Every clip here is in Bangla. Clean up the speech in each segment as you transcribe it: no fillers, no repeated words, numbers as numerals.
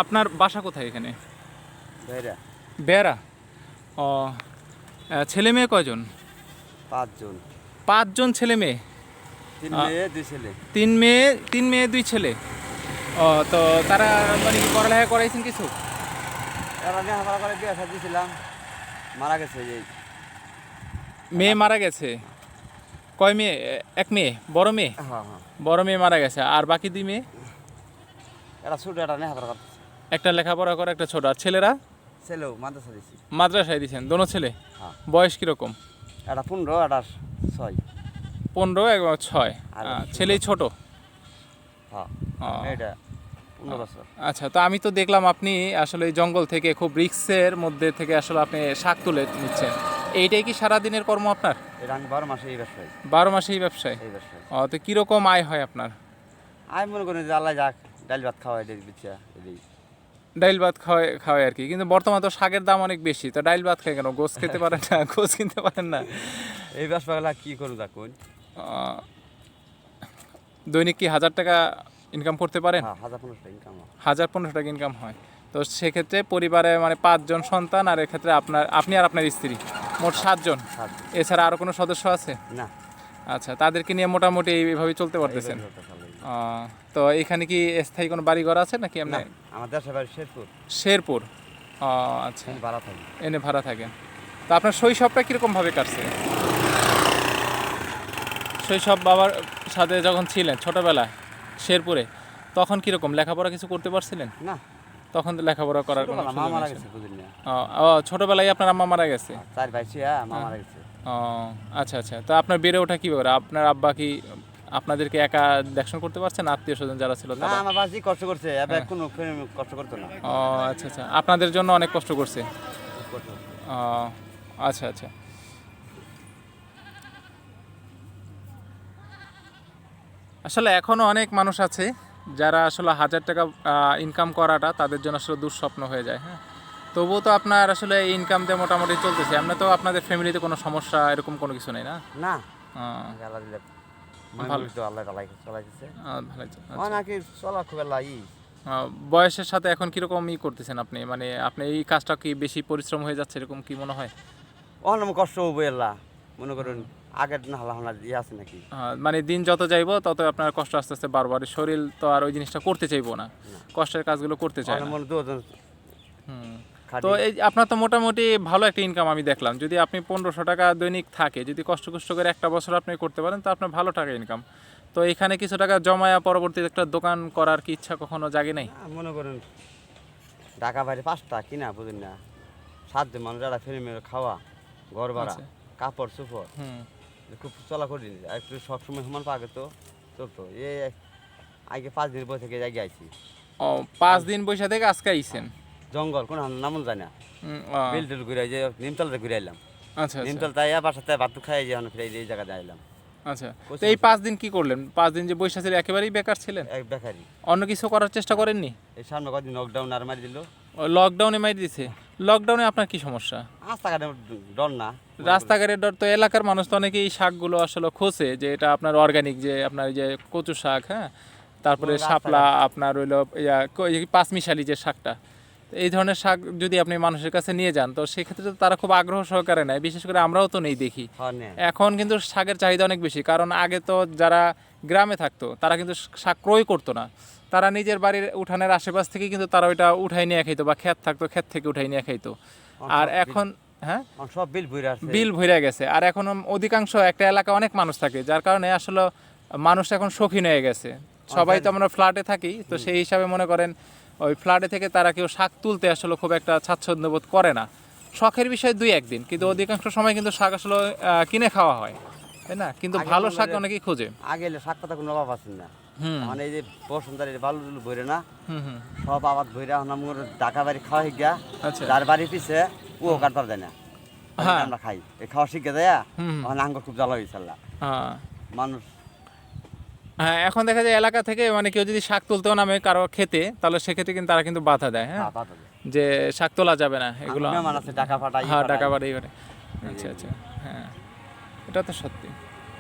আপনার বাসা কোথায় এখানে? বেড়া বেড়া। ও, ছেলে মেয়ে কয়জন? 5 জন। 5 জন ছেলে মেয়ে? 3 মেয়ে 2 ছেলে। 3 মেয়ে 2 ছেলে। ও, তো তারা মানে কি পড়ালেখা করাইছেন কিছু? এরা নেহাপড়া করে বিয়ে শাদী দিয়েছিলাম, মারা গেছে এই। মেয়ে মারা গেছে? কয় মেয়ে? এক মেয়ে, বড় মেয়ে? হ্যাঁ হ্যাঁ, বড় মেয়ে মারা গেছে, আর বাকি 2 মেয়ে? এরা ছোট, এরা নেহাপড়া করতেছে। একটা লেখাপড়া করে, একটা ছোট। আর ছেলেরা? ছেলেও মাদ্রাসা দিছি। মাদ্রাসায় দিয়েছেন দোনো ছেলে? হ্যাঁ, বয়স কীরকম? এটা 15, এটা 6। 15 এবং 6। আর ছেলেই ছোট? হ্যাঁ, ও, এটা 15 বছর। আচ্ছা। তো আমি তো দেখলাম আপনি আসলে এই জঙ্গল থেকে খুব রিস্কের মধ্যে থেকে আসলে আপনি শাক তুলে নিচ্ছেন। এইটাই কি সারাদিনের কর্ম আপনার? এটা আমি 12 মাসে এই ব্যবসায়। 12 মাসে এই ব্যবসায়? এই ব্যবসায় ও, তো কীরকম আয় হয় আপনার? আমি মনে করি যে আল্লাহ যাক, ডাল ভাত খাওয়াই দেয় বিচ্ছা এই। ডাইল ভাত খাওয়ায় আর কি। কিন্তু বর্তমানে তো শাকের দাম অনেক বেশি, তো ডাইল ভাত খায় কেন? গোছ খেতে পারেন না? গোছ কিনতে পারেন না? এই ব্যবসাগুলা কি করুন দেখুন। দৈনিক কি 1000 টাকা ইনকাম করতে পারেন? হ্যাঁ, 1000-1500 টাকা ইনকাম হয়। 1000-1500 টাকা ইনকাম হয়। তো সেক্ষেত্রে পরিবারে মানে 5 জন সন্তান, আর এক্ষেত্রে আপনি আর আপনার স্ত্রী, মোট 7 জন। 7 জন। এছাড়া আরও কোনো সদস্য আছে? না, আচ্ছা, তাদেরকে নিয়ে মোটামুটি এইভাবেই চলতে পারতেছেন? এইভাবে চলতে চলে। তো এখানে কি স্থায়ী কোনো বাড়িঘর আছে নাকি না, এমনি? আমার দেশের বাড়ি শেরপুর। শেরপুর। আচ্ছা, আমি ভাড়া থাকি। এনে ভাড়া থাকেন। তো আপনার শৈশবটা কীরকমভাবে কাটছে? শৈশব বাবার সাথে যখন ছিলেন ছোটোবেলায় শেরপুরে, তখন কীরকম লেখাপড়া কিছু করতে পারছিলেন? না, তখন তো লেখাপড়া করার কোনো ছোটবেলা মা সুযোগ মারা নেই। গেছে বুঝলি না। ছোটোবেলায় আপনার আম্মা মারা গেছে? 4 ভাই ছিয়া, মা মারা গেছে। ও, আচ্ছা আচ্ছা। তো আপনার বেড়ে ওঠা কীভাবে? আপনার আব্বা কি আপনাদেরকে একা দেখশন করতে পারছেন? আত্মীয় স্বজন যারা ছিল না, তারা? আমার বাসি কষ্ট করছে, এবার কোনো কষ্ট করতো না। ও, আচ্ছা আচ্ছা। আপনাদের জন্য অনেক কষ্ট করছে? খুব কষ্ট করছে। ও, আচ্ছা আচ্ছা। আসলে এখনও অনেক মানুষ আছে যারা আসলে 1000 টাকা ইনকাম করাটা তাদের জন্য আসলে দুঃস্বপ্ন হয়ে যায়। হ্যাঁ, তবুও তো আপনার আসলে ইনকাম দিয়ে মোটামুটি চলতেছে। আপনার তো আপনাদের ফ্যামিলিতে কোনো সমস্যা এরকম কোনো কিছু নেই না? না, আহ, আল্লাহ দিলে ভালো। তো আল্লাহ তালাই চলাইতেছে। ভালোই তো। নাকি চলা খুব আল্লাহ বয়সের সাথে এখন কীরকম করতেছেন আপনি? মানে আপনি এই কাজটা কি বেশি পরিশ্রম হয়ে যাচ্ছে এরকম কি মনে হয়? অনেক কষ্ট হবো আল্লাহ, মনে করুন আগের না হালা হালা ইয়ে আছে নাকি। মানে দিন যত যাইবো তত আপনার কষ্ট আস্তে আস্তে বারবার, শরীর তো আর ওই জিনিসটা করতে চাইবো না, কষ্টের কাজগুলো করতে চায় না। মনে দুজন হুম। খাটি। তো এই আপনার তো মোটামুটি ভালো একটা ইনকাম আমি দেখলাম। যদি আপনি 1500 টাকা দৈনিক থাকে, যদি কষ্ট করে একটা বছর আপনি করতে পারেন, তো আপনার ভালো টাকা ইনকাম। তো এখানে কিছু টাকা জমায়া পরবর্তীতে একটা দোকান করার কি ইচ্ছা কখনো জাগে নাই? মনে করুন ঢাকা বাইরে 5টা কিনা বুঝুন না, 7 জন মানুষ যারা ফেরি মেরে খাওয়া, ঘর ভাড়া, আচ্ছা। কাপড় চোপড়, হুম। খুব চলা করিনি। আর একটু সবসময় সমান পাগে তো চলতো। আগে 5 দিন বই থেকে জায়গায় আইছি। ও, 5 দিন বৈশা থেকে আজকে আইছেন? জঙ্গল কোন নামন যায় না, বিল টিল ঘুরে যে নিমতলাতে ঘুরে এলাম। আচ্ছা আচ্ছা। নিমতলা তাই বাসাতে ভাত খাই যে ফিরে এই জায়গায় আইলাম। আচ্ছা, তো এই 5 দিন কি করলেন? 5 দিন যে বৈশা ছিলেন একেবারেই বেকার ছিলেন? এক বেকারি। অন্য কিছু করার চেষ্টা করেননি? এই সামনে কদিন লকডাউন আর মারি দিল। লকডাউনে মাইর দিছে? লকডাউনে আপনার কি সমস্যা? রাস্তাঘাটে ডর না। রাস্তাঘাটের ডর তো, এলাকার মানুষ তো অনেকেই এই শাকগুলো আসলে খোঁজে যে এটা আপনার অর্গানিক, যে আপনার এই যে কচু শাক, হ্যাঁ, তারপরে শাপলা, আপনার হইলো পাঁচমিশালি যে শাকটা, তো এই ধরনের শাক যদি আপনি মানুষের কাছে নিয়ে যান, তো সেক্ষেত্রে তো তারা খুব আগ্রহ সহকারে নেয়। বিশেষ করে আমরাও তো নেই দেখি। এখন কিন্তু শাকের চাহিদা অনেক বেশি, কারণ আগে তো যারা গ্রামে থাকতো তারা কিন্তু শাক ক্রয় করতো না, তারা নিজের বাড়ির উঠানের আশেপাশ থেকে কিন্তু তারা ওইটা উঠাই নিয়ে খাইতো, বা ক্ষেত থাকতো ক্ষেত থেকে উঠাই নিয়ে খাইতো। আর এখন হ্যাঁ, সব বিল ভরে গেছে। আর এখন অধিকাংশ একটা এলাকা অনেক মানুষ থাকে, যার কারণে আসলে মানুষ এখন শৌখিন হয়ে গেছে। সবাই তো আমরা ফ্ল্যাটে থাকি, তো সেই হিসাবে মনে করেন ওই ফ্ল্যাটে থেকে তারা কেউ শাক তুলতে আসলে খুব একটা স্বাচ্ছন্দ্য বোধ করে না। শখের বিষয় 2-1 দিন, কিন্তু অধিকাংশ সময় কিন্তু শাক আসলে কিনে খাওয়া হয়, তাই না? কিন্তু ভালো শাক অনেকেই খোঁজে। আগে শাক পাতা কোনো অভাব আছে না, মানে এই যে বসুন্ধারের বালু ভরে না, হুম। সব আবাদ ভরে আমার ঢাকা বাড়ি খাওয়া শিখা। আচ্ছা। যার বাড়ি পিছে ও কাটবার দেয় না, হ্যাঁ। আমরা খাই এই খাওয়া শিখে যায়। আঙ্গুর খুব জ্বালা হয়েছে হ্যাঁ মানুষ। হ্যাঁ, এখন দেখা যায় এলাকা থেকে মানে কেউ যদি শাক তুলতেও নামে কারো খেতে, তাহলে সেক্ষেত্রে কিন্তু তারা কিন্তু বাধা দেয়, হ্যাঁ, যে শাক তোলা যাবে না এগুলো। টাকা পাঠাই, হ্যাঁ, টাকা বাড়ি করে। আচ্ছা আচ্ছা। হ্যাঁ, এটা তো সত্যি।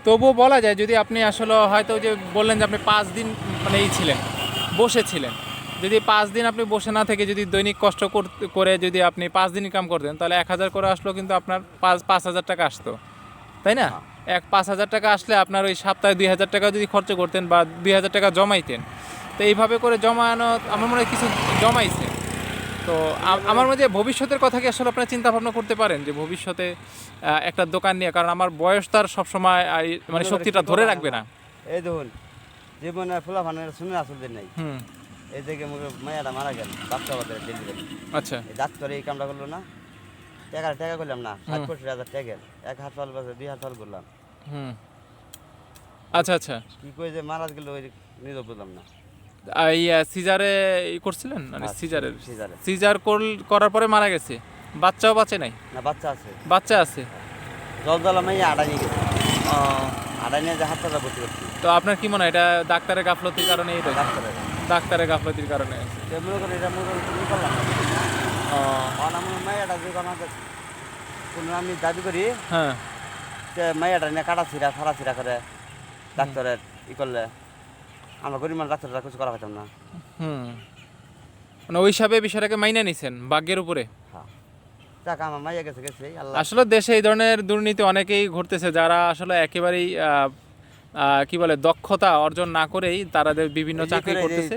তবুও বলা যায়, যদি আপনি আসলে হয়তো যে বললেন যে আপনি 5 দিন মানে এই ছিলেন, বসেছিলেন, যদি 5 দিন আপনি বসে না থেকে যদি দৈনিক কষ্ট করে যদি আপনি 5 দিন ইনকাম করতেন তাহলে 1000 করে আসলো কিন্তু আপনার 5,000 টাকা আসতো, তাই না? 5,000 টাকা আসলে আপনার ওই সপ্তাহে 2,000 টাকা যদি খরচ করতেন বা 2,000 টাকা জমাইতেন, তো এইভাবে করে জমানো আমার মনে হয় কিছু জমাইছে। তো আমার মধ্যে ভবিষ্যতের কথা কি আসলে আপনারা চিন্তা ভাবনা করতে পারেন যে ভবিষ্যতে একটা দোকান নিয়ে, কারণ আমার বয়স তার সবসময় মানে শক্তিটা ধরে রাখবে না। এই দেখুন জীবনে ফুলা ফানের শুনে আসলে নাই। হুম। এই থেকে মায়াটা মারা গেল বাচ্চা বাচ্চা ডেলিভারি। আচ্ছা। এই ডাক্তার এই কামটা করলো না, টাকা করলাম না, 60-65 টাকা, 1 হাত ফল বাজে 2 হাত ফল করলাম। হুম। আচ্ছা আচ্ছা। কি কই যে মারা গেল ওই নিজে বুঝলাম না। এই সিজারে করছিলেন মানে সিজারের সিজারে। সিজার করার পরে মারা গেছে, বাচ্চাও বাঁচে নাই? না বাচ্চা আছে, বাচ্চা আছে। জল মাইয়া আড়াই নিয়ে গেছে, আড়াই নিয়ে যে হাসপাতালে ভর্তি করছি। তো আপনার কি মনে হয় এটা ডাক্তারের গাফলতির কারণে? এটা ডাক্তারের ডাক্তারের গাফলতির কারণে। মনে করি এটা মনে করি তুমি করলাম না। আমার মাইয়াটা যে আমাকে কোনো আমি দাবি করি হ্যাঁ। যে মাইয়াটা নিয়ে কাটা ছিঁড়া ফাড়া ছিঁড়া করে ডাক্তারের ই করলে আমরা গরিব মানুষ ডাক্তাররা কিছু করা পারতাম না। হুম। মানে ওই হিসাবে বিষয়টাকে মাইনে নিছেন ভাগ্যের উপরে। হ্যাঁ টাকা আমার মাইয়া গেছে গেছে আল্লাহ। আসলে দেশে এই ধরনের দুর্নীতি অনেকেই ঘটতেছে, যারা আসলে একেবারেই কি বলে দক্ষতা অর্জন না করেই তারা বিভিন্ন চাকরি করতেছে।